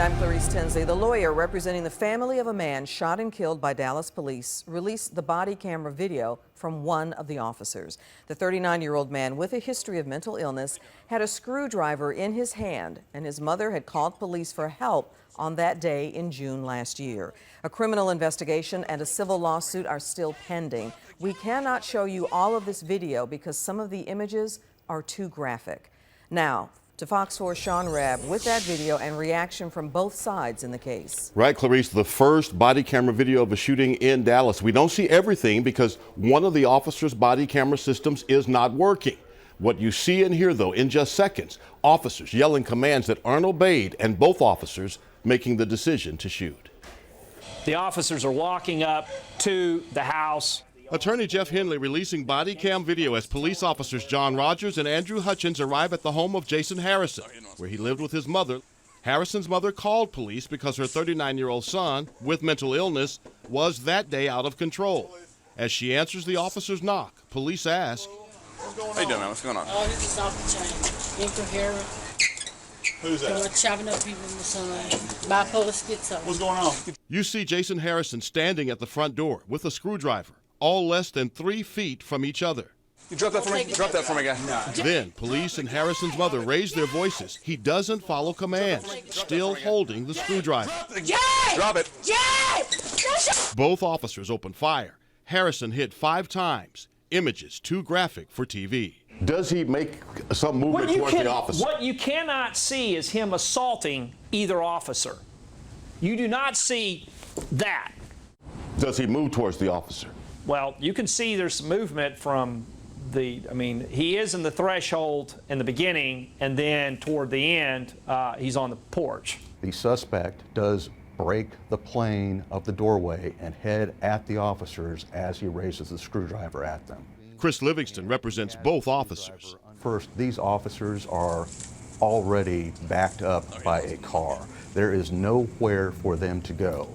I'm Clarice Tinsley. The lawyer representing the family of a man shot and killed by Dallas police released the body camera video from one of the officers. The 39-year-old man with a history of mental illness had a screwdriver in his hand, and his mother had called police for help on that day in June last year. A criminal investigation and a civil lawsuit are still pending. We cannot show you all of this video because some of the images are too graphic. Now, to Fox 4's Sean Rabb with that video and reaction from both sides in the case. Right, Clarice, the first body camera video of a shooting in Dallas. We don't see everything because one of the officers' body camera systems is not working. What you see and hear, though, in just seconds, officers yelling commands that aren't obeyed and both officers making the decision to shoot. The officers are walking up to the house. Attorney Jeff Henley releasing body cam video as police officers John Rogers and Andrew Hutchins arrive at the home of Jason Harrison, where he lived with his mother. Harrison's mother called police because her 39-year-old son, with mental illness, was that day out of control. As she answers the officer's knock, police ask, How you doing, man? What's going on? Oh, he's just off the chain. Incoherent. Who's that? Chopping up people in the sun. Bipolar schizo. What's going on? You see Jason Harrison standing at the front door with a screwdriver, all less than 3 feet from each other. You drop that for me? Drop that for me, guy. Then police and Harrison's mother raise their voices. He doesn't follow commands, still holding the screwdriver. Drop it. Both officers open fire. Harrison hit 5 times. Images too graphic for TV. Does he make some movement towards the officer? What you cannot see is him assaulting either officer. You do not see that. Does he move towards the officer? Well, you can see there's some movement from he is in the threshold in the beginning, and then toward the end, he's on the porch. The suspect does break the plane of the doorway and head at the officers as he raises the screwdriver at them. Chris Livingston represents both officers. First, these officers are already backed up by a car. There is nowhere for them to go.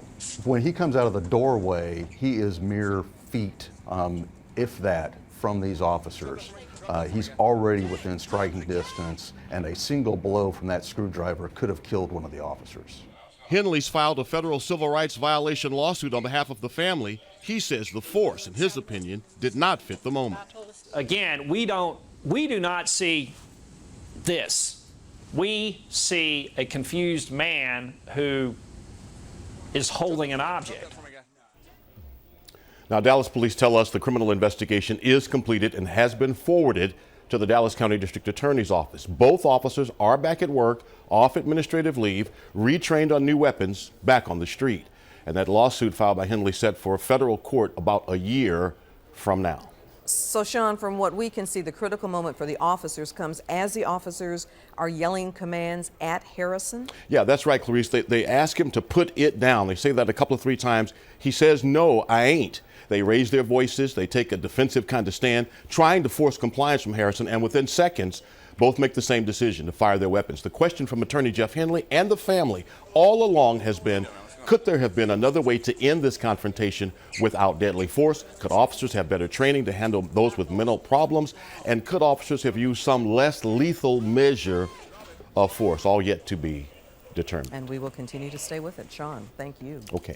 When he comes out of the doorway, he is mere feet, if that, from these officers. He's already within striking distance, and a single blow from that screwdriver could have killed one of the officers. Henley's filed a federal civil rights violation lawsuit on behalf of the family. He says the force, in his opinion, did not fit the moment. Again, we do not see this. We see a confused man who is holding an object. Now, Dallas police tell us the criminal investigation is completed and has been forwarded to the Dallas County District Attorney's Office. Both officers are back at work, off administrative leave, retrained on new weapons, back on the street. And that lawsuit filed by Henley set for a federal court about a year from now. So, Sean, from what we can see, the critical moment for the officers comes as the officers are yelling commands at Harrison? Yeah, that's right, Clarice. They ask him to put it down. They say that a couple of 3 times. He says, no, I ain't. They raise their voices. They take a defensive kind of stand, trying to force compliance from Harrison. And within seconds, both make the same decision to fire their weapons. The question from Attorney Jeff Henley and the family all along has been, could there have been another way to end this confrontation without deadly force? Could officers have better training to handle those with mental problems? And could officers have used some less lethal measure of force? All yet to be determined. And we will continue to stay with it. Sean, thank you. Okay.